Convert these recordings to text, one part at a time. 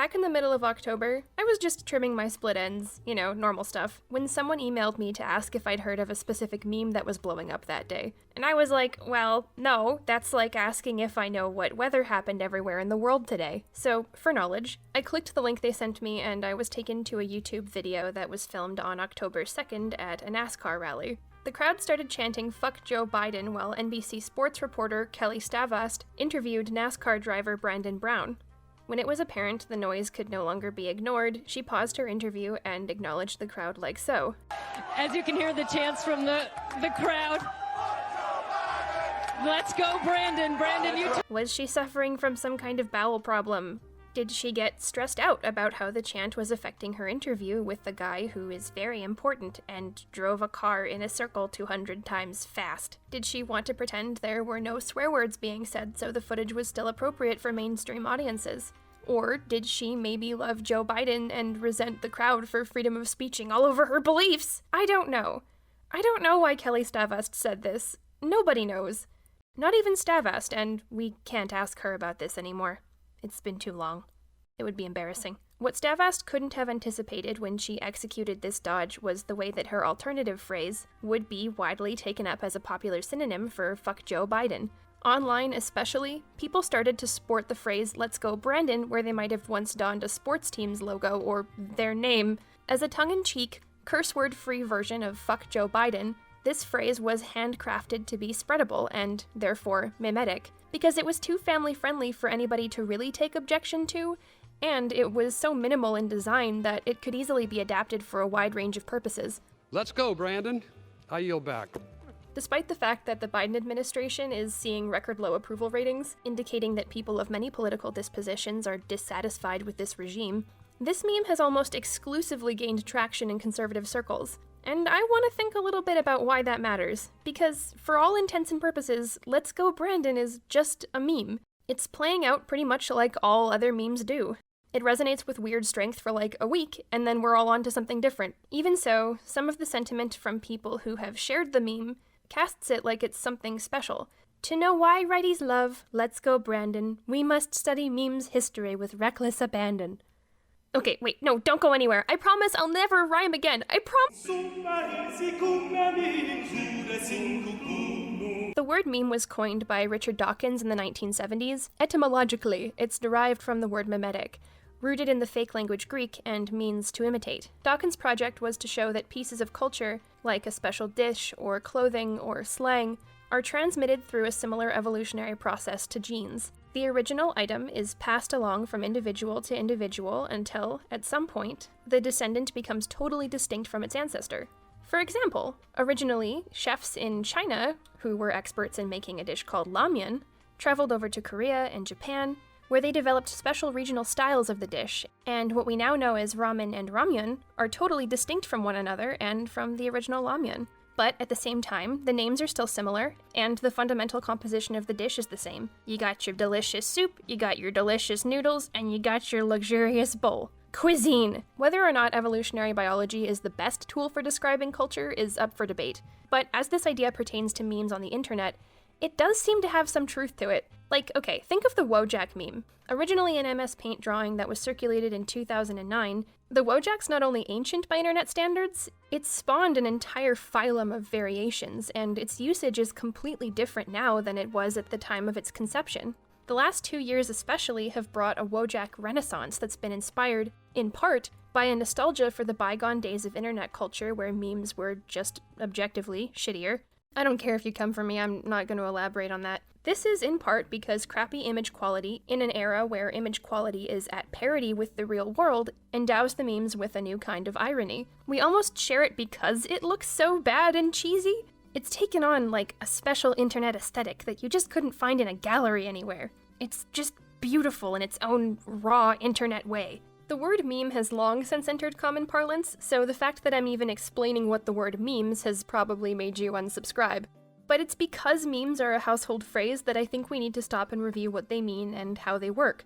Back in the middle of October, I was just trimming my split ends, you know, normal stuff, when someone emailed me to ask if I'd heard of a specific meme that was blowing up that day. And I was like, well, no, that's like asking if I know what weather happened everywhere in the world today. So, for knowledge, I clicked the link they sent me and I was taken to a YouTube video that was filmed on October 2nd at a NASCAR rally. The crowd started chanting "Fuck Joe Biden" while NBC sports reporter Kelly Stavast interviewed NASCAR driver Brandon Brown. When it was apparent the noise could no longer be ignored, she paused her interview and acknowledged the crowd like so. As you can hear the chants from the crowd. Let's go, Brandon. Brandon, you Was she suffering from some kind of bowel problem? Did she get stressed out about how the chant was affecting her interview with the guy who is very important and drove a car in a circle 200 times fast? Did she want to pretend there were no swear words being said so the footage was still appropriate for mainstream audiences? Or did she maybe love Joe Biden and resent the crowd for freedom of speeching all over her beliefs? I don't know. I don't know why Kelly Stavast said this. Nobody knows. Not even Stavast, and we can't ask her about this anymore. It's been too long. It would be embarrassing. What Stavast couldn't have anticipated when she executed this dodge was the way that her alternative phrase would be widely taken up as a popular synonym for "fuck Joe Biden." Online especially, people started to sport the phrase "Let's go Brandon" where they might have once donned a sports team's logo or their name. As a tongue-in-cheek, curse word-free version of "fuck Joe Biden," this phrase was handcrafted to be spreadable and, therefore, mimetic, because it was too family-friendly for anybody to really take objection to, and it was so minimal in design that it could easily be adapted for a wide range of purposes. Let's go, Brandon. I yield back. Despite the fact that the Biden administration is seeing record low approval ratings, indicating that people of many political dispositions are dissatisfied with this regime, this meme has almost exclusively gained traction in conservative circles. And I want to think a little bit about why that matters, because for all intents and purposes, "Let's go Brandon" is just a meme. It's playing out pretty much like all other memes do. It resonates with weird strength for like a week, and then we're all on to something different. Even so, some of the sentiment from people who have shared the meme casts it like it's something special. To know why righties love "Let's go Brandon, we must study memes history with reckless abandon." Okay, wait, no, don't go anywhere. I promise I'll never rhyme again. I promise. The word meme was coined by Richard Dawkins in the 1970s. Etymologically, it's derived from the word mimetic, rooted in the fake language Greek and means to imitate. Dawkins' project was to show that pieces of culture, like a special dish or clothing or slang, are transmitted through a similar evolutionary process to genes. The original item is passed along from individual to individual until, at some point, the descendant becomes totally distinct from its ancestor. For example, originally, chefs in China, who were experts in making a dish called ramyun, traveled over to Korea and Japan, where they developed special regional styles of the dish, and what we now know as ramen and ramyun are totally distinct from one another and from the original ramyun. But at the same time, the names are still similar, and the fundamental composition of the dish is the same. You got your delicious soup, you got your delicious noodles, and you got your luxurious bowl. Cuisine! Whether or not evolutionary biology is the best tool for describing culture is up for debate. But as this idea pertains to memes on the internet, it does seem to have some truth to it. Like, okay, think of the Wojak meme. Originally an MS Paint drawing that was circulated in 2009, the Wojak's not only ancient by internet standards, it's spawned an entire phylum of variations, and its usage is completely different now than it was at the time of its conception. The last 2 years especially have brought a Wojak renaissance that's been inspired, in part, by a nostalgia for the bygone days of internet culture where memes were just objectively shittier. I don't care if you come for me, I'm not going to elaborate on that. This is in part because crappy image quality, in an era where image quality is at parity with the real world, endows the memes with a new kind of irony. We almost share it because it looks so bad and cheesy. It's taken on like a special internet aesthetic that you just couldn't find in a gallery anywhere. It's just beautiful in its own raw internet way. The word meme has long since entered common parlance, so the fact that I'm even explaining what the word memes has probably made you unsubscribe. But it's because memes are a household phrase that I think we need to stop and review what they mean and how they work.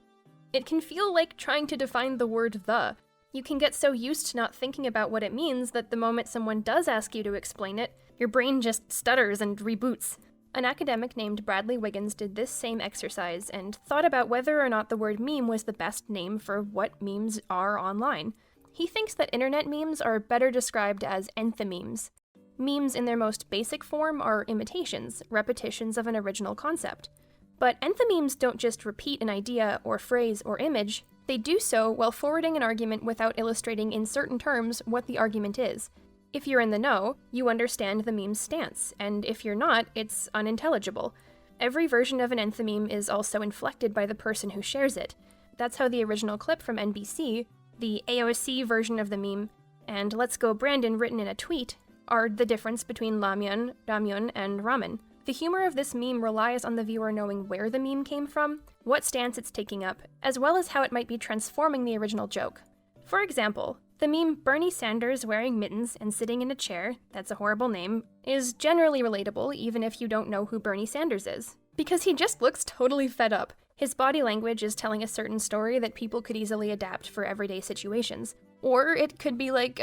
It can feel like trying to define the word "the." You can get so used to not thinking about what it means that the moment someone does ask you to explain it, your brain just stutters and reboots. An academic named Bradley Wiggins did this same exercise and thought about whether or not the word meme was the best name for what memes are online. He thinks that internet memes are better described as enthymemes. Memes in their most basic form are imitations, repetitions of an original concept. But enthymemes don't just repeat an idea or phrase or image, they do so while forwarding an argument without illustrating in certain terms what the argument is. If you're in the know, you understand the meme's stance, and if you're not, it's unintelligible. Every version of an enthymeme is also inflected by the person who shares it. That's how the original clip from NBC, the AOC version of the meme, and Let's Go Brandon written in a tweet, are the difference between ramyun, and ramen. The humor of this meme relies on the viewer knowing where the meme came from, what stance it's taking up, as well as how it might be transforming the original joke. For example, the meme Bernie Sanders wearing mittens and sitting in a chair, that's a horrible name, is generally relatable even if you don't know who Bernie Sanders is. Because he just looks totally fed up. His body language is telling a certain story that people could easily adapt for everyday situations. Or it could be like,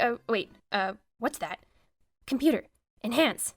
what's that? Computer. Enhance.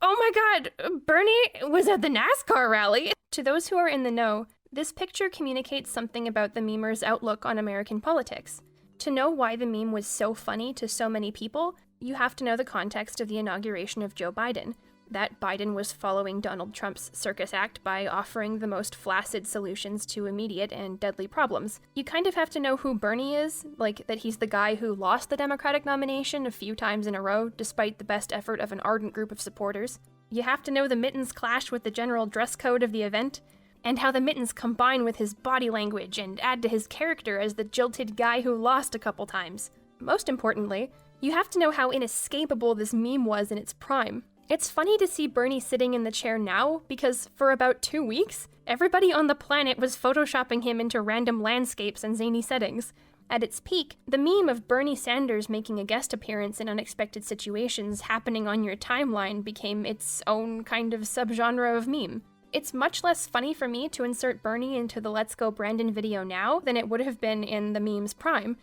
Oh my god, Bernie was at the NASCAR rally! To those who are in the know, this picture communicates something about the memer's outlook on American politics. To know why the meme was so funny to so many people, you have to know the context of the inauguration of Joe Biden. That Biden was following Donald Trump's circus act by offering the most flaccid solutions to immediate and deadly problems. You kind of have to know who Bernie is, like that he's the guy who lost the Democratic nomination a few times in a row, despite the best effort of an ardent group of supporters. You have to know the mittens clash with the general dress code of the event, and how the mittens combine with his body language and add to his character as the jilted guy who lost a couple times. Most importantly, you have to know how inescapable this meme was in its prime. It's funny to see Bernie sitting in the chair now, because for about 2 weeks, everybody on the planet was photoshopping him into random landscapes and zany settings. At its peak, the meme of Bernie Sanders making a guest appearance in unexpected situations happening on your timeline became its own kind of subgenre of meme. It's much less funny for me to insert Bernie into the Let's Go Brandon video now than it would have been in the meme's prime.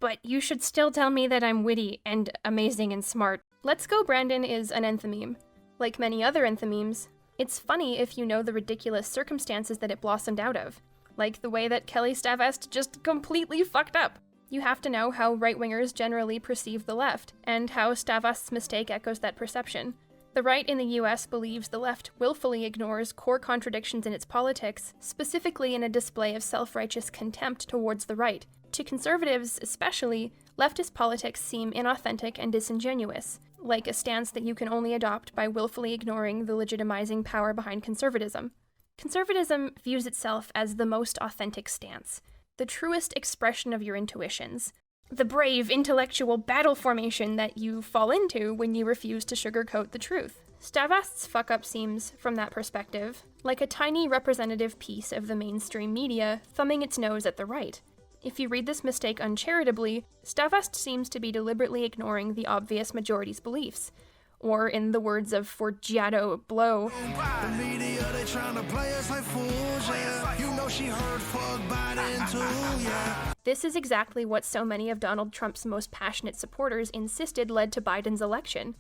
But you should still tell me that I'm witty and amazing and smart. Let's Go Brandon is an enthymeme. Like many other enthymemes, it's funny if you know the ridiculous circumstances that it blossomed out of. Like the way that Kelly Stavast just completely fucked up. You have to know how right-wingers generally perceive the left, and how Stavast's mistake echoes that perception. The right in the US believes the left willfully ignores core contradictions in its politics, specifically in a display of self-righteous contempt towards the right. To conservatives, especially, leftist politics seem inauthentic and disingenuous, like a stance that you can only adopt by willfully ignoring the legitimizing power behind conservatism. Conservatism views itself as the most authentic stance, the truest expression of your intuitions, the brave intellectual battle formation that you fall into when you refuse to sugarcoat the truth. Stavast's fuck-up seems, from that perspective, like a tiny representative piece of the mainstream media thumbing its nose at the right. If you read this mistake uncharitably, Stavast seems to be deliberately ignoring the obvious majority's beliefs. Or, in the words of Forgiato Blow, the media, they trying to play us like fools, yeah. You know she heard fuck Biden too, yeah. This is exactly what so many of Donald Trump's most passionate supporters insisted led to Biden's election.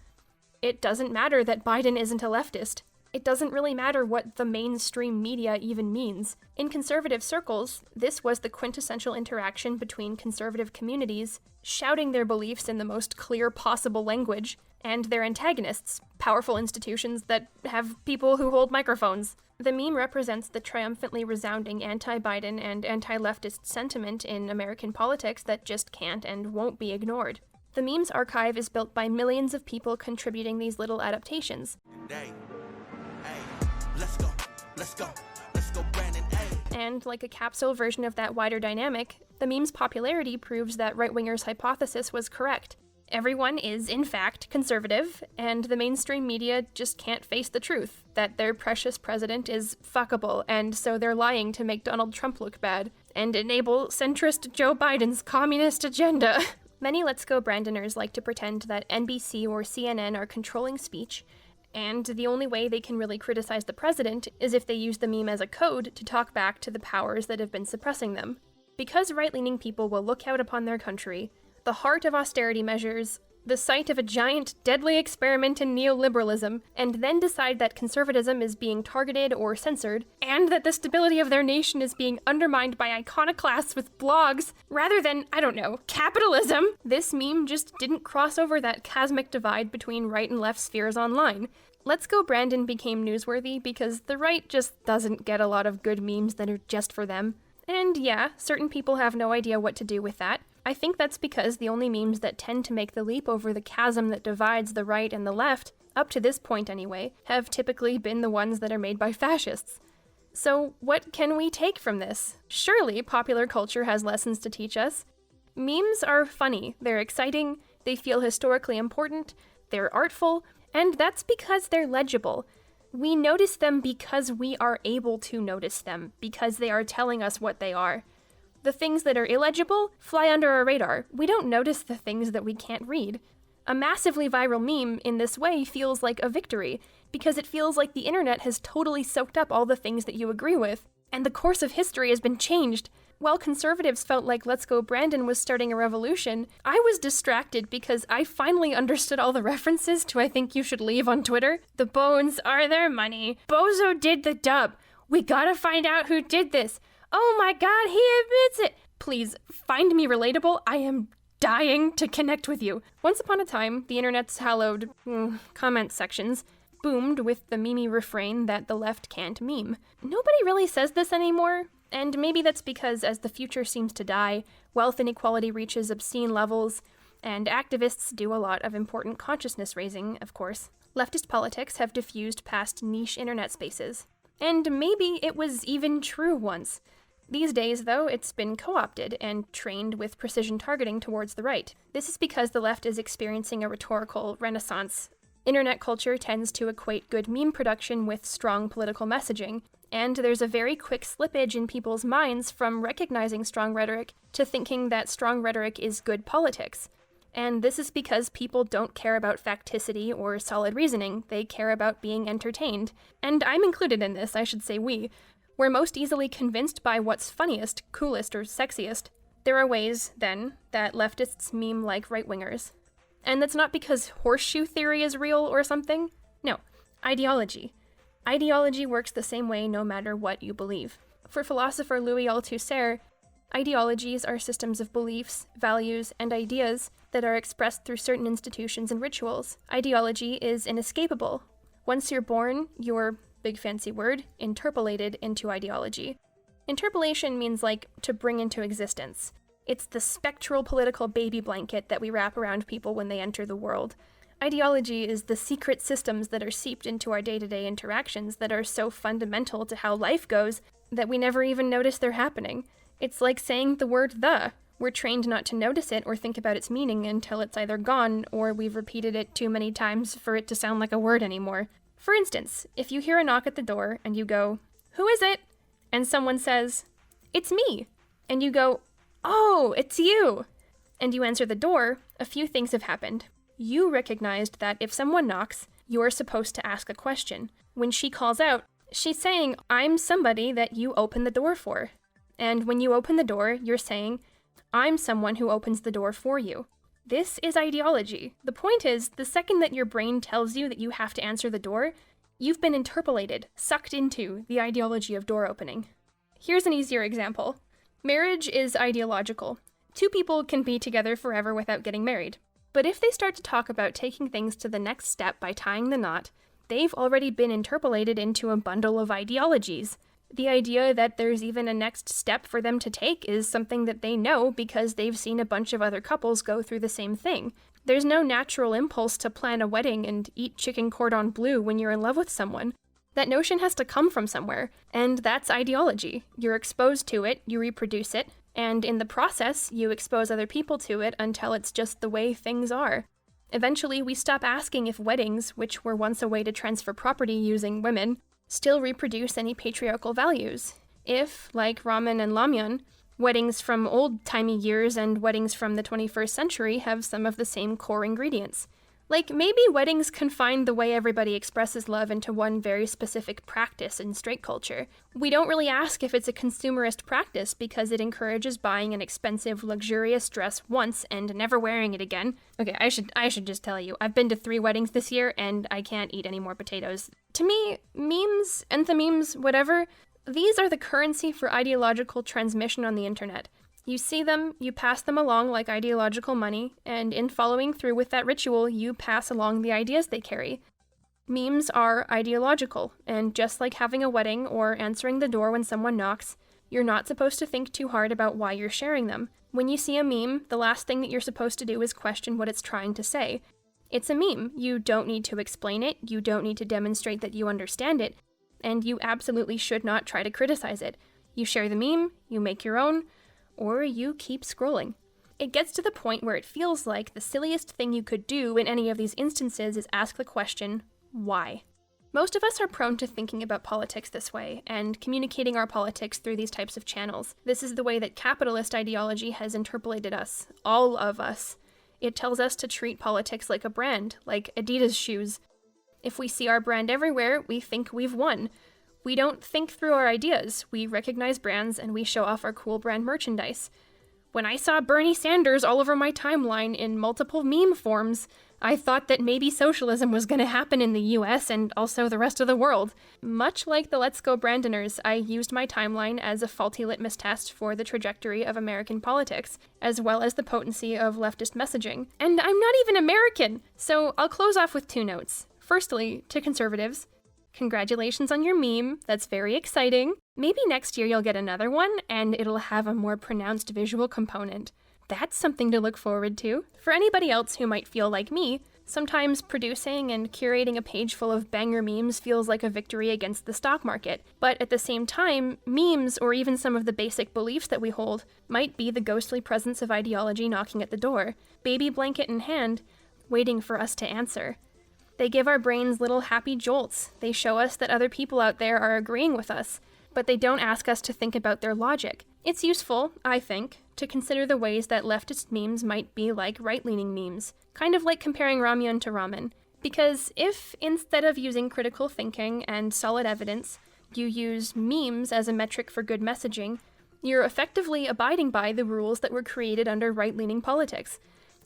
It doesn't matter that Biden isn't a leftist. It doesn't really matter what the mainstream media even means. In conservative circles, this was the quintessential interaction between conservative communities, shouting their beliefs in the most clear possible language, and their antagonists, powerful institutions that have people who hold microphones. The meme represents the triumphantly resounding anti-Biden and anti-leftist sentiment in American politics that just can't and won't be ignored. The meme's archive is built by millions of people contributing these little adaptations. Let's go, Brandon, and like a capsule version of that wider dynamic, the meme's popularity proves that right-wingers' hypothesis was correct. Everyone is, in fact, conservative, and the mainstream media just can't face the truth, that their precious president is fuckable, and so they're lying to make Donald Trump look bad, and enable centrist Joe Biden's communist agenda. Many Let's Go Brandoners like to pretend that NBC or CNN are controlling speech, and the only way they can really criticize the president is if they use the meme as a code to talk back to the powers that have been suppressing them. Because right-leaning people will look out upon their country, the heart of austerity measures, the site of a giant, deadly experiment in neoliberalism, and then decide that conservatism is being targeted or censored, and that the stability of their nation is being undermined by iconoclasts with blogs, rather than, I don't know, capitalism. This meme just didn't cross over that chasmic divide between right and left spheres online. Let's Go Brandon became newsworthy because the right just doesn't get a lot of good memes that are just for them. And yeah, certain people have no idea what to do with that. I think that's because the only memes that tend to make the leap over the chasm that divides the right and the left, up to this point anyway, have typically been the ones that are made by fascists. So what can we take from this? Surely popular culture has lessons to teach us. Memes are funny, they're exciting, they feel historically important, they're artful, and that's because they're legible. We notice them because we are able to notice them, because they are telling us what they are. The things that are illegible fly under our radar. We don't notice the things that we can't read. A massively viral meme in this way feels like a victory, because it feels like the internet has totally soaked up all the things that you agree with, and the course of history has been changed. While conservatives felt like Let's Go Brandon was starting a revolution, I was distracted because I finally understood all the references to I Think You Should Leave on Twitter. The bones are their money. Bozo did the dub. We gotta find out who did this. Oh my god, he admits it! Please, find me relatable. I am dying to connect with you. Once upon a time, the internet's hallowed comment sections boomed with the meme refrain that the left can't meme. Nobody really says this anymore, and maybe that's because as the future seems to die, wealth inequality reaches obscene levels, and activists do a lot of important consciousness raising, of course. Leftist politics have diffused past niche internet spaces. And maybe it was even true once. These days, though, it's been co-opted and trained with precision targeting towards the right. This is because the left is experiencing a rhetorical renaissance. Internet culture tends to equate good meme production with strong political messaging, and there's a very quick slippage in people's minds from recognizing strong rhetoric to thinking that strong rhetoric is good politics. And this is because people don't care about facticity or solid reasoning, they care about being entertained. And I'm included in this, I should say we. We're most easily convinced by what's funniest, coolest, or sexiest. There are ways, then, that leftists meme like right-wingers. And that's not because horseshoe theory is real or something. No, ideology. Ideology works the same way no matter what you believe. For philosopher Louis Althusser, ideologies are systems of beliefs, values, and ideas that are expressed through certain institutions and rituals. Ideology is inescapable. Once you're born, you're, big fancy word, interpolated into ideology. Interpolation means like to bring into existence. It's the spectral political baby blanket that we wrap around people when they enter the world. Ideology is the secret systems that are seeped into our day-to-day interactions that are so fundamental to how life goes that we never even notice they're happening. It's like saying the word the. We're trained not to notice it or think about its meaning until it's either gone or we've repeated it too many times for it to sound like a word anymore. For instance, if you hear a knock at the door and you go, "Who is it?" and someone says, "It's me," and you go, "Oh, it's you," and you answer the door, a few things have happened. You recognized that if someone knocks, you're supposed to ask a question. When she calls out, she's saying, "I'm somebody that you open the door for." And when you open the door, you're saying, "I'm someone who opens the door for you." This is ideology. The point is, the second that your brain tells you that you have to answer the door, you've been interpolated, sucked into the ideology of door opening. Here's an easier example. Marriage is ideological. Two people can be together forever without getting married. But if they start to talk about taking things to the next step by tying the knot, they've already been interpolated into a bundle of ideologies. The idea that there's even a next step for them to take is something that they know because they've seen a bunch of other couples go through the same thing. There's no natural impulse to plan a wedding and eat chicken cordon bleu when you're in love with someone. That notion has to come from somewhere, and that's ideology. You're exposed to it, you reproduce it, and in the process, you expose other people to it until it's just the way things are. Eventually, we stop asking if weddings, which were once a way to transfer property using women, still reproduce any patriarchal values. If, like ramen and ramyun, weddings from old-timey years and weddings from the 21st century have some of the same core ingredients. Like, maybe weddings confine the way everybody expresses love into one very specific practice in straight culture. We don't really ask if it's a consumerist practice because it encourages buying an expensive, luxurious dress once and never wearing it again. Okay, I should just tell you, I've been to 3 weddings this year and I can't eat any more potatoes. To me, memes, enthymemes, whatever, these are the currency for ideological transmission on the internet. You see them, you pass them along like ideological money, and in following through with that ritual, you pass along the ideas they carry. Memes are ideological, and just like having a wedding or answering the door when someone knocks, you're not supposed to think too hard about why you're sharing them. When you see a meme, the last thing that you're supposed to do is question what it's trying to say. It's a meme. You don't need to explain it, you don't need to demonstrate that you understand it, and you absolutely should not try to criticize it. You share the meme, you make your own, or you keep scrolling. It gets to the point where it feels like the silliest thing you could do in any of these instances is ask the question, why? Most of us are prone to thinking about politics this way, and communicating our politics through these types of channels. This is the way that capitalist ideology has interpolated us, all of us. It tells us to treat politics like a brand, like Adidas shoes. If we see our brand everywhere, we think we've won. We don't think through our ideas, we recognize brands and we show off our cool brand merchandise. When I saw Bernie Sanders all over my timeline in multiple meme forms, I thought that maybe socialism was going to happen in the US and also the rest of the world. Much like the Let's Go Brandoners, I used my timeline as a faulty litmus test for the trajectory of American politics, as well as the potency of leftist messaging. And I'm not even American! So I'll close off with 2 notes. Firstly, to conservatives, congratulations on your meme, that's very exciting. Maybe next year you'll get another one, and it'll have a more pronounced visual component. That's something to look forward to. For anybody else who might feel like me, sometimes producing and curating a page full of banger memes feels like a victory against the stock market. But at the same time, memes, or even some of the basic beliefs that we hold, might be the ghostly presence of ideology knocking at the door, baby blanket in hand, waiting for us to answer. They give our brains little happy jolts. They show us that other people out there are agreeing with us, but they don't ask us to think about their logic. It's useful, I think, to consider the ways that leftist memes might be like right-leaning memes, kind of like comparing ramyun to ramen. Because if, instead of using critical thinking and solid evidence, you use memes as a metric for good messaging, you're effectively abiding by the rules that were created under right-leaning politics.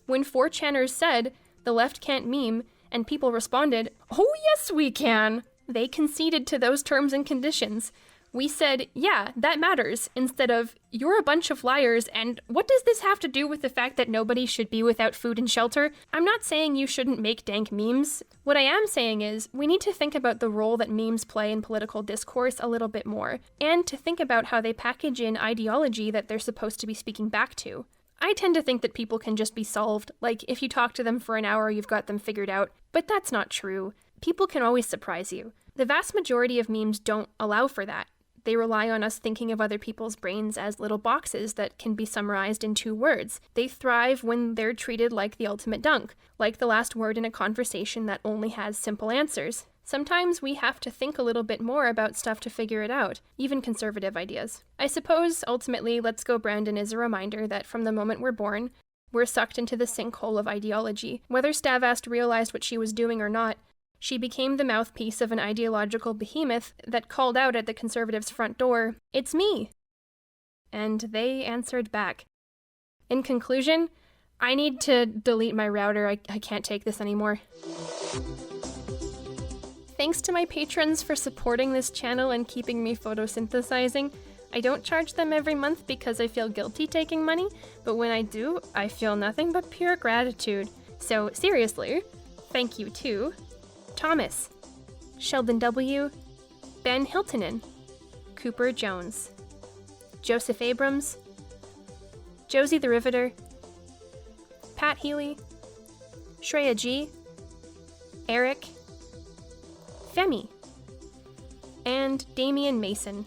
When 4chaners said, "The left can't meme," and people responded, "Oh yes we can!" They conceded to those terms and conditions. We said, yeah, that matters, instead of, you're a bunch of liars, and what does this have to do with the fact that nobody should be without food and shelter? I'm not saying you shouldn't make dank memes. What I am saying is, we need to think about the role that memes play in political discourse a little bit more, and to think about how they package in ideology that they're supposed to be speaking back to. I tend to think that people can just be solved, like if you talk to them for an hour, you've got them figured out, but that's not true. People can always surprise you. The vast majority of memes don't allow for that. They rely on us thinking of other people's brains as little boxes that can be summarized in 2 words. They thrive when they're treated like the ultimate dunk, like the last word in a conversation that only has simple answers. Sometimes we have to think a little bit more about stuff to figure it out, even conservative ideas. I suppose, ultimately, Let's Go Brandon is a reminder that from the moment we're born, we're sucked into the sinkhole of ideology. Whether Stavast realized what she was doing or not, she became the mouthpiece of an ideological behemoth that called out at the conservatives' front door, "It's me!" And they answered back. In conclusion, I need to delete my router. I can't take this anymore. Thanks to my patrons for supporting this channel and keeping me photosynthesizing. I don't charge them every month because I feel guilty taking money, but when I do, I feel nothing but pure gratitude. So seriously, thank you to Thomas, Sheldon W., Ben Hiltonen, Cooper Jones, Joseph Abrams, Josie the Riveter, Pat Healy, Shreya G., Eric, Femi, and Damian Mason.